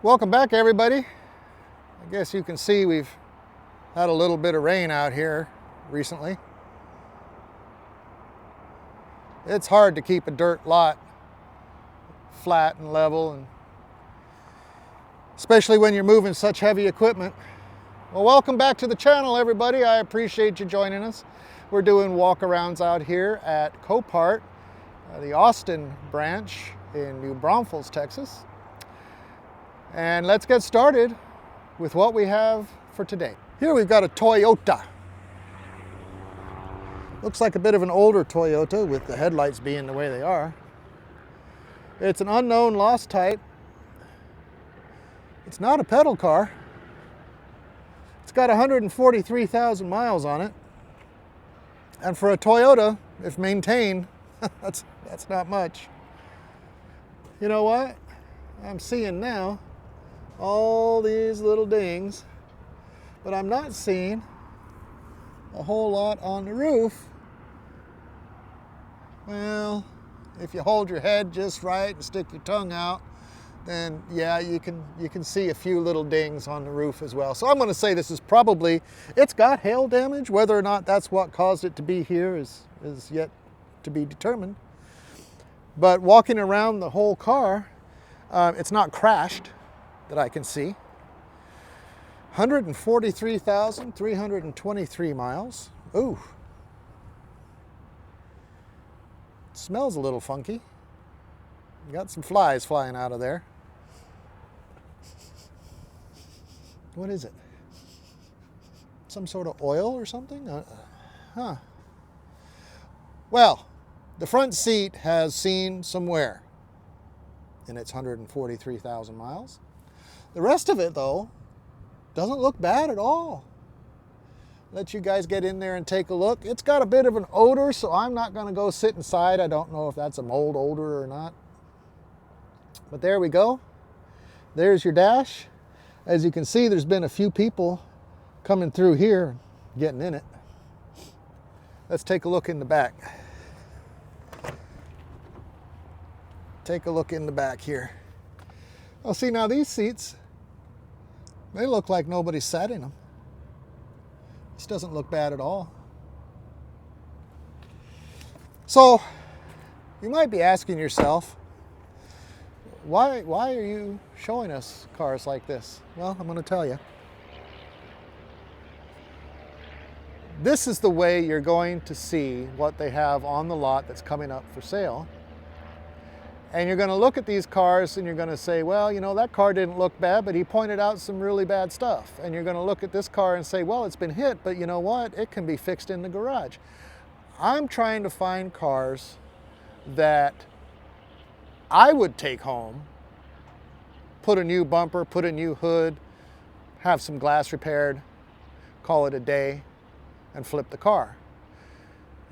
Welcome back, everybody. I guess you can see we've had a little bit of rain out here recently. It's hard to keep a dirt lot flat and level, and especially when you're moving such heavy equipment. Well, welcome back to the channel, everybody. I appreciate you joining us. We're doing walkarounds out here at Copart, the Austin branch in New Braunfels, Texas. And let's get started with what we have for today. Here we've got a Toyota. Looks like a bit of an older Toyota with the headlights being the way they are. It's an unknown lost type. It's not a pedal car. It's got 143,000 miles on it. And for a Toyota, if maintained, that's not much. You know what? I'm seeing now all these little dings, but I'm not seeing a whole lot on the roof. Well, if you hold your head just right and stick your tongue out, then yeah, you can see a few little dings on the roof as well. So I'm going to say this is probably, it's got hail damage. Whether or not that's what caused it to be here is yet to be determined. But walking around the whole car, it's not crashed that I can see. 143,323 miles. Ooh. It smells a little funky. You got some flies flying out of there. What is it? Some sort of oil or something? Huh. Well, the front seat has seen some wear in its 143,000 miles. The rest of it, though, doesn't look bad at all. Let you guys get in there and take a look. It's got a bit of an odor, so I'm not going to go sit inside. I don't know if that's a mold odor or not. But there we go. There's your dash. As you can see, there's been a few people coming through here, getting in it. Let's take a look in the back. Take a look in the back here. Well, see, now these seats, they look like nobody sat in them. This doesn't look bad at all. So, you might be asking yourself, why are you showing us cars like this? Well, I'm going to tell you. This is the way you're going to see what they have on the lot that's coming up for sale. And you're going to look at these cars and you're going to say, well, you know, that car didn't look bad, but he pointed out some really bad stuff. And you're going to look at this car and say, well, it's been hit, but you know what? It can be fixed in the garage. I'm trying to find cars that I would take home, put a new bumper, put a new hood, have some glass repaired, call it a day, and flip the car.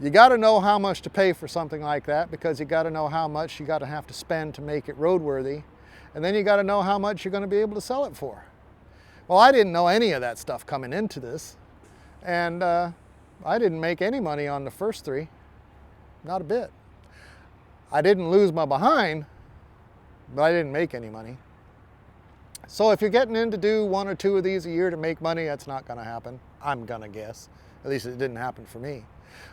You got to know how much to pay for something like that, because you got to know how much you got to have to spend to make it roadworthy, and then you got to know how much you're going to be able to sell it for. Well, I didn't know any of that stuff coming into this, and I didn't make any money on the first three, not a bit. I didn't lose my behind, but I didn't make any money. So if you're getting in to do one or two of these a year to make money, that's not going to happen, I'm going to guess. At least it didn't happen for me.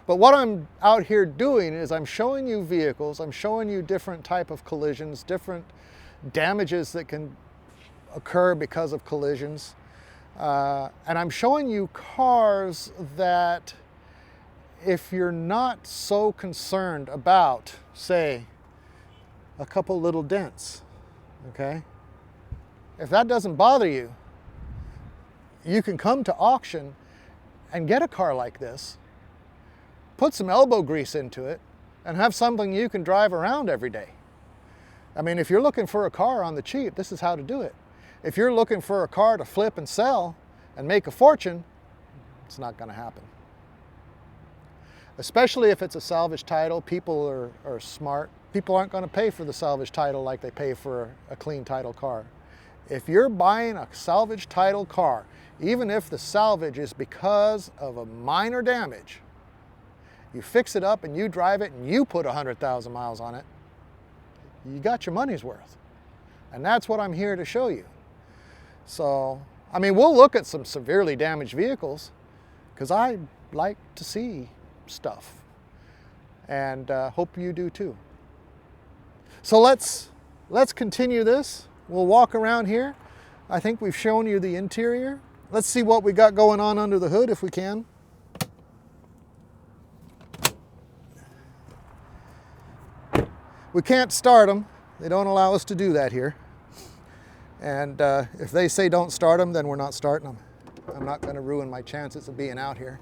But what I'm out here doing is I'm showing you vehicles, I'm showing you different type of collisions, different damages that can occur because of collisions. And I'm showing you cars that, if you're not so concerned about, say, a couple little dents, okay? If that doesn't bother you, you can come to auction and get a car like this, put some elbow grease into it, and have something you can drive around every day. I mean, if you're looking for a car on the cheap, this is how to do it. If you're looking for a car to flip and sell and make a fortune, it's not going to happen. Especially if it's a salvage title, people are smart. People aren't going to pay for the salvage title like they pay for a clean title car. If you're buying a salvage title car, even if the salvage is because of a minor damage, you fix it up and you drive it and you put 100,000 miles on it, you got your money's worth. And that's what I'm here to show you. So, I mean, we'll look at some severely damaged vehicles because I like to see stuff, and hope you do too. So let's continue this. We'll walk around here. I think we've shown you the interior. Let's see what we got going on under the hood if we can. We can't start them. They don't allow us to do that here. And if they say don't start them, then we're not starting them. I'm not going to ruin my chances of being out here.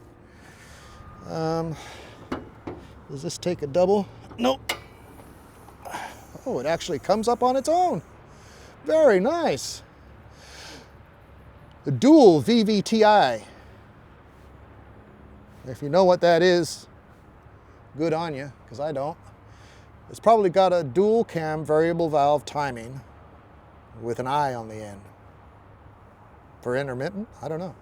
Does this take a double? Nope. Oh, it actually comes up on its own. Very nice. The dual VVTi. If you know what that is, good on you, because I don't. It's probably got a dual cam variable valve timing with an I on the end. For intermittent? I don't know.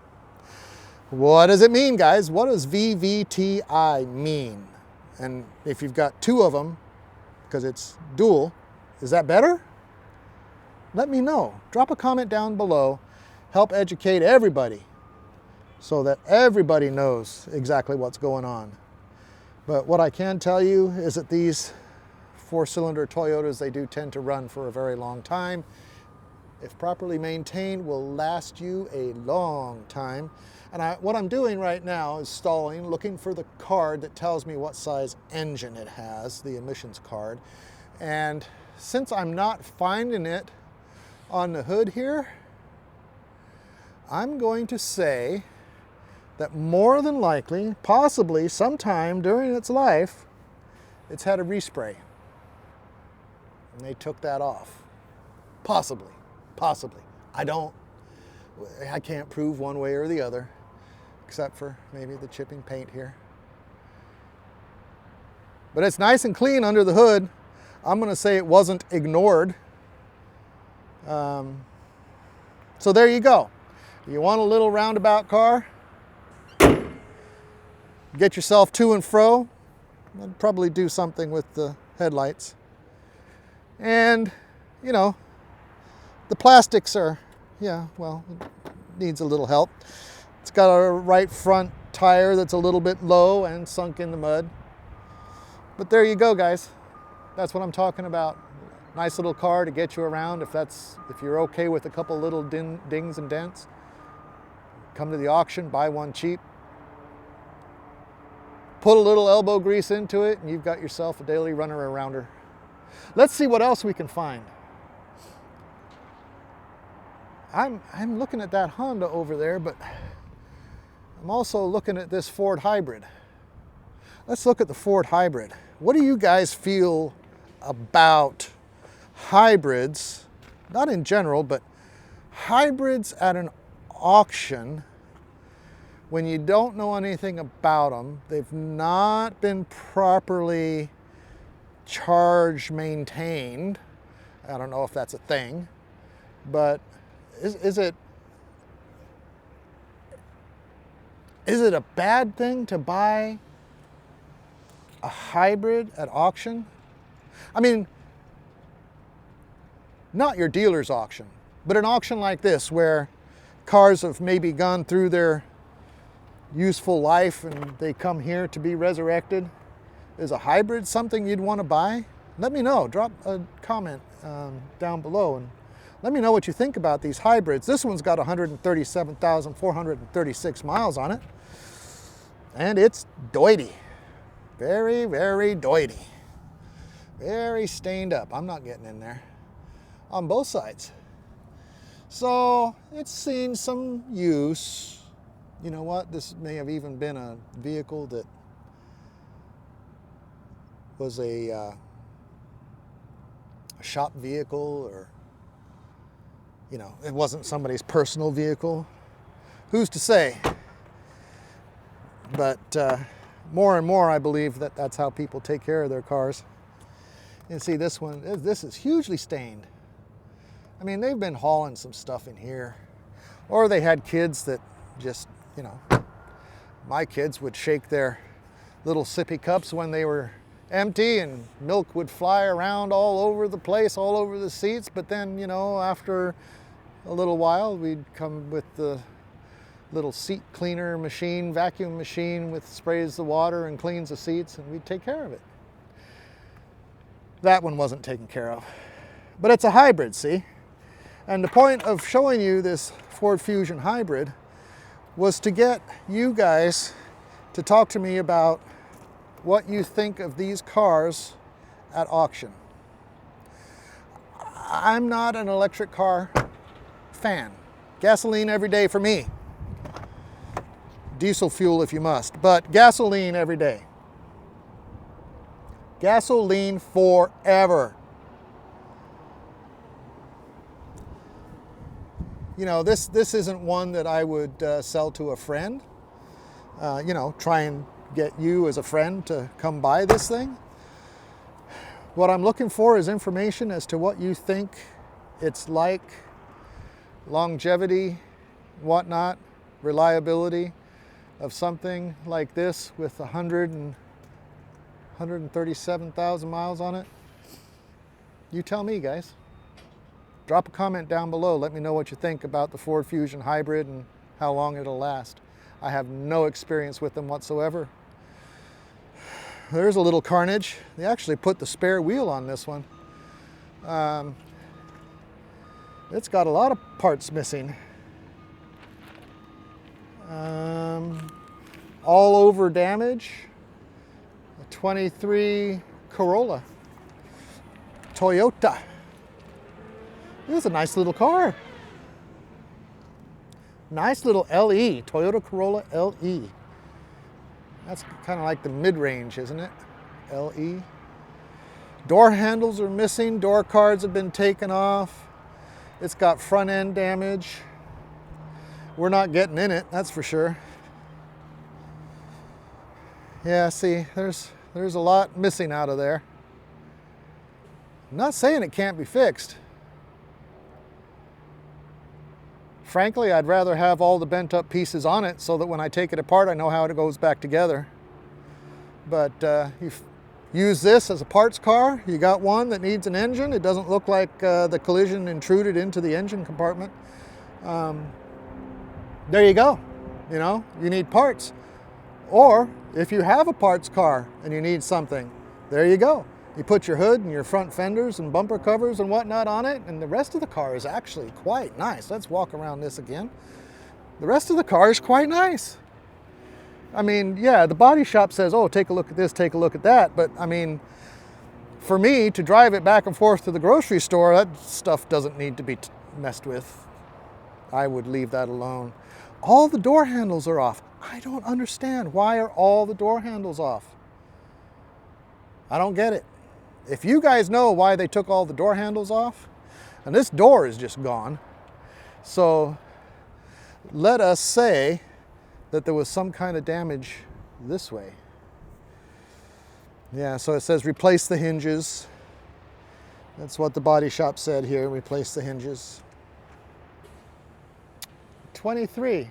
What does it mean, guys? What does VVTi mean? And if you've got two of them, because it's dual, is that better? Let me know. Drop a comment down below. Help educate everybody so that everybody knows exactly what's going on. But what I can tell you is that these four-cylinder Toyotas, they do tend to run for a very long time. If properly maintained, will last you a long time. And what I'm doing right now is stalling, looking for the card that tells me what size engine it has, the emissions card. And since I'm not finding it on the hood here, I'm going to say that more than likely, possibly sometime during its life, it's had a respray. And they took that off. Possibly. I can't prove one way or the other, except for maybe the chipping paint here. But it's nice and clean under the hood. I'm going to say it wasn't ignored. So there you go. You want a little roundabout car? Get yourself to and fro. I'd probably do something with the headlights. And, you know, the plastics are, yeah, well, it needs a little help. It's got a right front tire that's a little bit low and sunk in the mud. But there you go, guys. That's what I'm talking about. Nice little car to get you around if you're okay with a couple little dings and dents. Come to the auction, buy one cheap. Put a little elbow grease into it and you've got yourself a daily runner arounder. Let's see what else we can find. I'm looking at that Honda over there, but I'm also looking at this Ford hybrid. Let's look at the Ford hybrid. What do you guys feel about hybrids, not in general, but hybrids at an auction when you don't know anything about them? They've not been properly charged, maintained. I don't know if that's a thing, but is it a bad thing to buy a hybrid at auction? I mean, not your dealer's auction, but an auction like this where cars have maybe gone through their useful life and they come here to be resurrected. Is a hybrid something you'd want to buy? Let me know. Drop a comment down below and let me know what you think about these hybrids. This one's got 137,436 miles on it. And it's doity. Very, very doity. Very stained up. I'm not getting in there. On both sides. So it's seen some use. You know what? This may have even been a vehicle that was a shop vehicle, or, you know, it wasn't somebody's personal vehicle. Who's to say? But more and more I believe that that's how people take care of their cars. And see, this one, this is hugely stained. I mean, they've been hauling some stuff in here. Or they had kids that just, you know, my kids would shake their little sippy cups when they were empty and milk would fly around all over the place, all over the seats. But then, you know, after a little while, we'd come with the little seat cleaner machine, vacuum machine with sprays the water and cleans the seats, and we'd take care of it. That one wasn't taken care of. But it's a hybrid, see? And the point of showing you this Ford Fusion hybrid was to get you guys to talk to me about what you think of these cars at auction. I'm not an electric car fan. Gasoline every day for me. Diesel fuel if you must, but gasoline every day. Gasoline forever. You know, this isn't one that I would sell to a friend. You know, try and get you as a friend to come buy this thing. What I'm looking for is information as to what you think it's like, longevity, whatnot, reliability of something like this with 137,000 miles on it. You tell me, guys. Drop a comment down below. Let me know what you think about the Ford Fusion hybrid and how long it'll last. I have no experience with them whatsoever. There's a little carnage. They actually put the spare wheel on this one. It's got a lot of parts missing. All over damage. A 23 Corolla. Toyota. This is a nice little car. Nice little LE, Toyota Corolla LE. That's kind of like the mid-range, isn't it? LE. Door handles are missing. Door cards have been taken off. It's got front end damage. We're not getting in it, that's for sure. Yeah, see, there's a lot missing out of there. I'm not saying it can't be fixed. Frankly, I'd rather have all the bent up pieces on it so that when I take it apart, I know how it goes back together. But you use this as a parts car. You got one that needs an engine. It doesn't look like the collision intruded into the engine compartment. There you go. You know, you need parts. Or if you have a parts car and you need something, there you go. You put your hood and your front fenders and bumper covers and whatnot on it, and the rest of the car is actually quite nice. Let's walk around this again. The rest of the car is quite nice. I mean, yeah, the body shop says, oh, take a look at this, take a look at that. But I mean, for me to drive it back and forth to the grocery store, that stuff doesn't need to be messed with. I would leave that alone. All the door handles are off. I don't understand. Why are all the door handles off? I don't get it. If you guys know why they took all the door handles off, and this door is just gone, so let us say that there was some kind of damage this way. Yeah, so it says replace the hinges. That's what the body shop said here, replace the hinges. 23.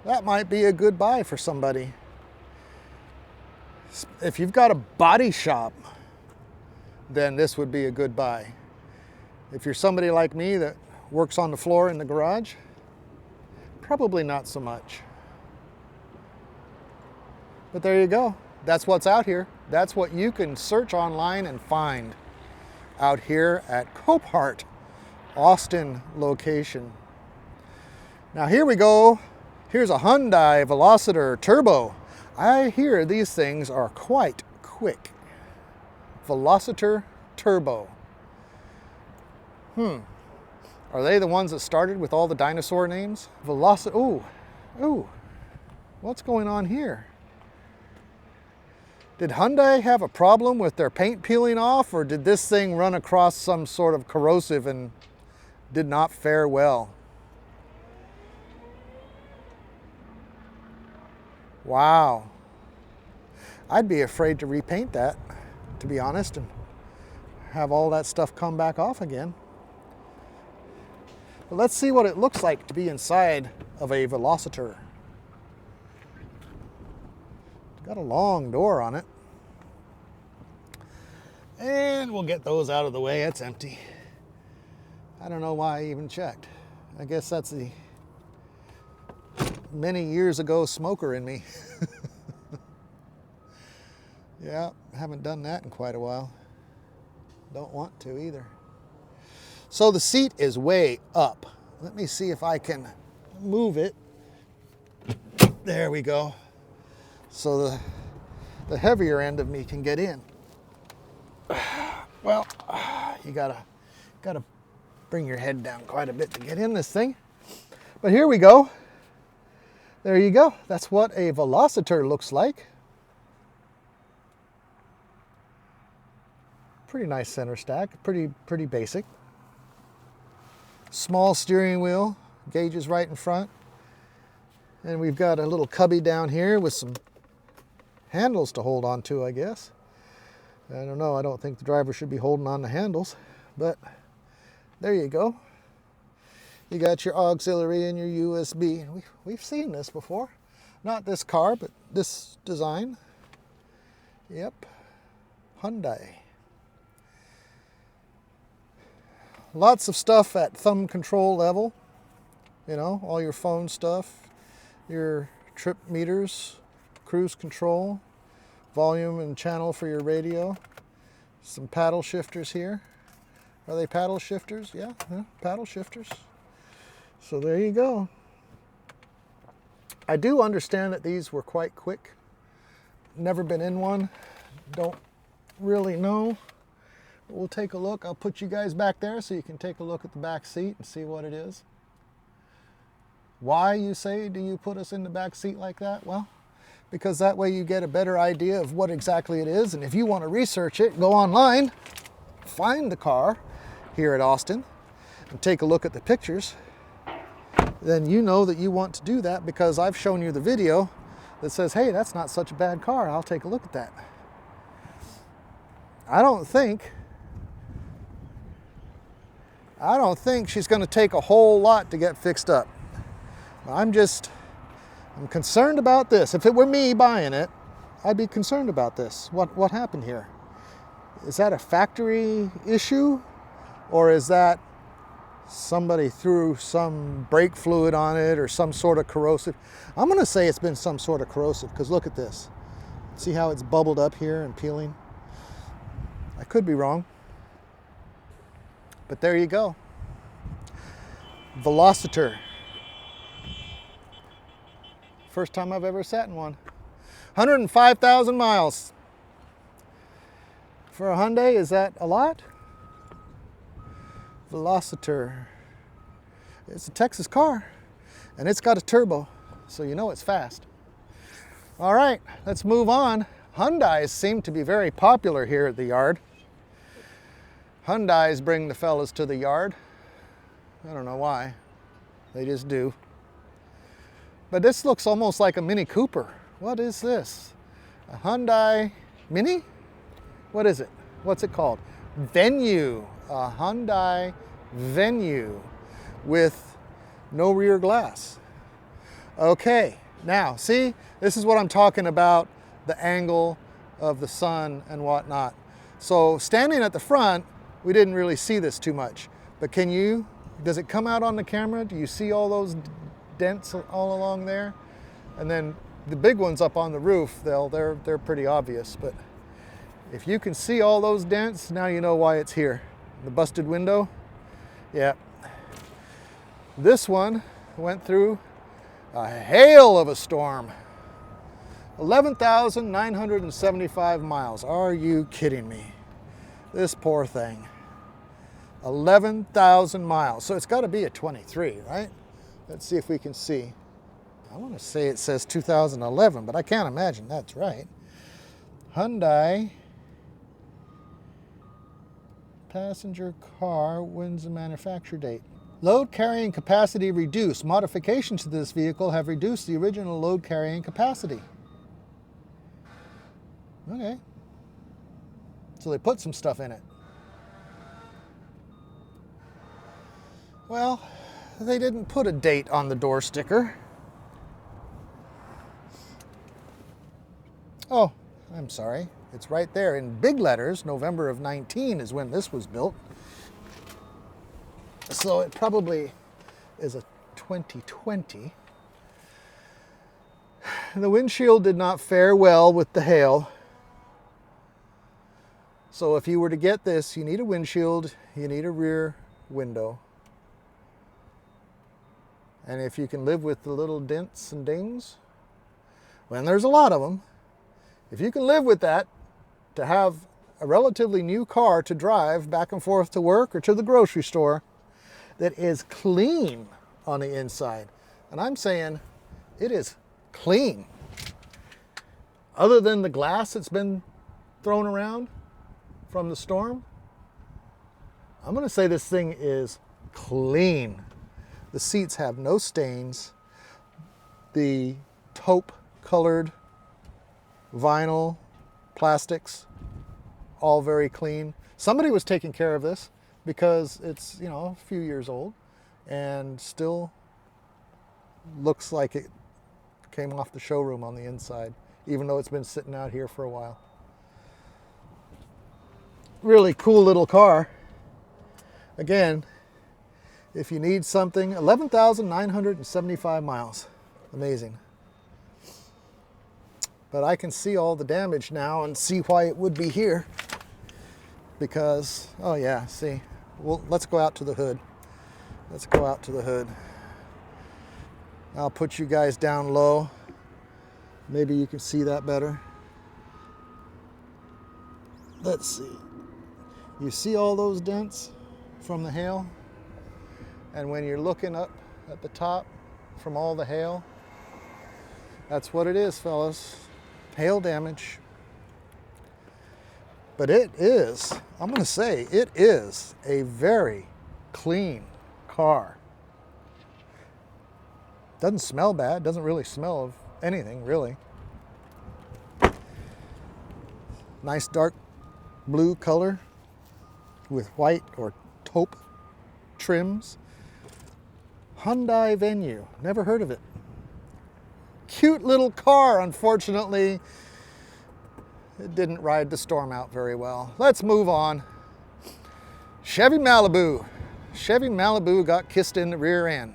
That might be a good buy for somebody. If you've got a body shop, then this would be a good buy. If you're somebody like me that works on the floor in the garage, probably not so much. But there you go. That's what's out here. That's what you can search online and find out here at Copart, Austin location. Now here we go. Here's a Hyundai Velociter Turbo. I hear these things are quite quick. Velociter Turbo. Are they the ones that started with all the dinosaur names? Ooh. What's going on here? Did Hyundai have a problem with their paint peeling off, or did this thing run across some sort of corrosive and did not fare well? Wow. I'd be afraid to repaint that, to be honest, and have all that stuff come back off again. But let's see what it looks like to be inside of a Velociter. It's got a long door on it. And we'll get those out of the way. It's empty. I don't know why I even checked. I guess that's the many years ago smoker in me. Yeah, haven't done that in quite a while. Don't want to either. So the seat is way up. Let me see if I can move it. There we go. So the heavier end of me can get in. Well, you gotta bring your head down quite a bit to get in this thing. But here we go. There you go. That's what a Velociter looks like. Pretty nice center stack, pretty basic. Small steering wheel, gauges right in front. And we've got a little cubby down here with some handles to hold on to, I guess. I don't know, I don't think the driver should be holding on to handles, but there you go. You got your auxiliary and your USB. We've seen this before. Not this car, but this design. Yep, Hyundai. Lots of stuff at thumb control level. You know, all your phone stuff, your trip meters, cruise control, volume and channel for your radio. Some paddle shifters here. Are they paddle shifters? Yeah, paddle shifters. So there you go. I do understand that these were quite quick. Never been in one. Don't really know. We'll take a look. I'll put you guys back there so you can take a look at the back seat and see what it is. Why, you say, do you put us in the back seat like that? Well, because that way you get a better idea of what exactly it is. And if you want to research it, go online, find the car here at Austin, and take a look at the pictures. Then you know that you want to do that because I've shown you the video that says, hey, that's not such a bad car. I'll take a look at that. I don't think she's going to take a whole lot to get fixed up. I'm concerned about this. If it were me buying it, I'd be concerned about this. What happened here? Is that a factory issue? Or is that somebody threw some brake fluid on it or some sort of corrosive? I'm going to say it's been some sort of corrosive because look at this. See how it's bubbled up here and peeling? I could be wrong. But there you go. Velociter. First time I've ever sat in one. 105,000 miles. For a Hyundai, is that a lot? Velociter. It's a Texas car, and it's got a turbo, so you know it's fast. All right, let's move on. Hyundais seem to be very popular here at the yard. Hyundais bring the fellas to the yard. I don't know why. They just do. But this looks almost like a Mini Cooper. What is this? A Hyundai Mini? What is it? What's it called? Venue. A Hyundai Venue with no rear glass. Okay, now see, this is what I'm talking about, the angle of the sun and whatnot. So standing at the front, we didn't really see this too much, but does it come out on the camera? Do you see all those dents all along there? And then the big ones up on the roof, they're pretty obvious, but if you can see all those dents, now you know why it's here. The busted window, yeah. This one went through a hail of a storm. 11,975 miles. Are you kidding me? This poor thing. 11,000 miles. So it's got to be a 23, right? Let's see if we can see. I want to say it says 2011, but I can't imagine that's right. Hyundai passenger car wins the manufacture date. Load carrying capacity reduced. Modifications to this vehicle have reduced the original load carrying capacity. Okay. So they put some stuff in it. Well, they didn't put a date on the door sticker. Oh, I'm sorry. It's right there in big letters. November of 19 is when this was built. So it probably is a 2020. The windshield did not fare well with the hail. So if you were to get this, you need a windshield, you need a rear window. And if you can live with the little dents and dings, when there's a lot of them, if you can live with that, to have a relatively new car to drive back and forth to work or to the grocery store that is clean on the inside. And I'm saying it is clean. Other than the glass that's been thrown around from the storm, I'm going to say this thing is clean. The seats have no stains. The taupe colored vinyl plastics, all very clean. Somebody was taking care of this because it's, you know, a few years old and still looks like it came off the showroom on the inside, even though it's been sitting out here for a while. Really cool little car. Again, if you need something, 11,975 miles. Amazing. But I can see all the damage now and see why it would be here. Because, oh yeah, see. Well, let's go out to the hood. Let's go out to the hood. I'll put you guys down low. Maybe you can see that better. Let's see. You see all those dents from the hail? And when you're looking up at the top from all the hail, that's what it is, fellas. Hail damage. But it is, I'm going to say, it is a very clean car. Doesn't smell bad. Doesn't really smell of anything, really. Nice dark blue color with white or taupe trims. Hyundai Venue. Never heard of it. Cute little car. Unfortunately, it didn't ride the storm out very well. Let's move on. Chevy Malibu. Chevy Malibu got kissed in the rear end.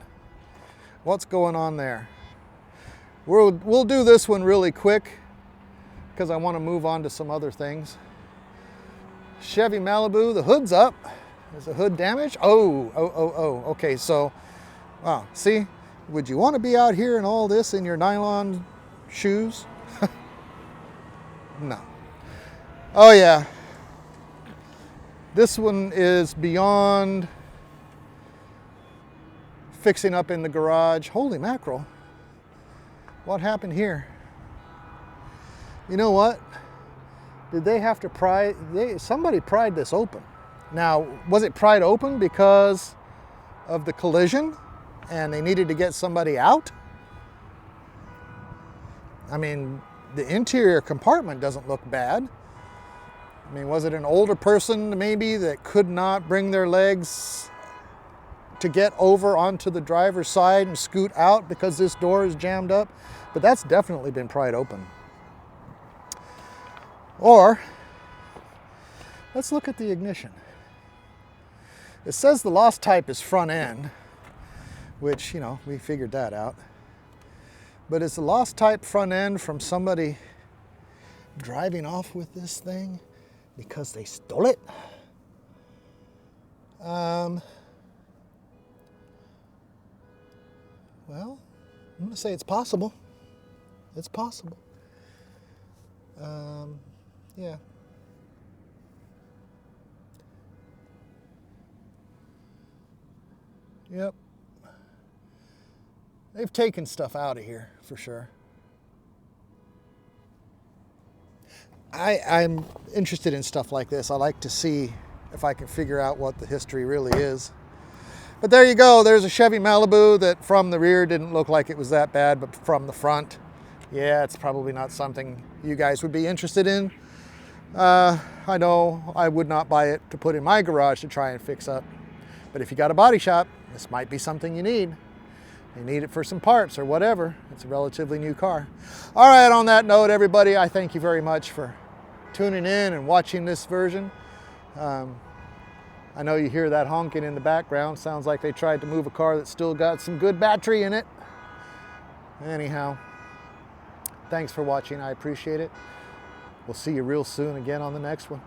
What's going on there? We'll do this one really quick because I want to move on to some other things. Chevy Malibu, the hood's up. Is the hood damaged? Oh. Okay, so, wow, see? Would you want to be out here in all this in your nylon shoes? No. Oh yeah. This one is beyond fixing up in the garage. Holy mackerel. What happened here? You know what? Did they have to pry? Somebody pried this open. Now, was it pried open because of the collision and they needed to get somebody out? I mean, the interior compartment doesn't look bad. I mean, was it an older person maybe that could not bring their legs to get over onto the driver's side and scoot out because this door is jammed up? But that's definitely been pried open. Or, let's look at the ignition. It says the lost type is front end, which, you know, we figured that out. But is the lost type front end from somebody driving off with this thing because they stole it? Well, I'm going to say it's possible. It's possible. Yeah. Yep. They've taken stuff out of here for sure. I'm interested in stuff like this. I like to see if I can figure out what the history really is. But there you go. There's a Chevy Malibu that from the rear didn't look like it was that bad, but from the front, yeah, it's probably not something you guys would be interested in. I know I would not buy it to put in my garage to try and fix up. But if you got a body shop, this might be something you need. You need it for some parts or whatever. It's a relatively new car. All right, on that note, everybody, I thank you very much for tuning in and watching this version. I know you hear that honking in the background. Sounds like they tried to move a car that's still got some good battery in it. Anyhow, thanks for watching. I appreciate it. We'll see you real soon again on the next one.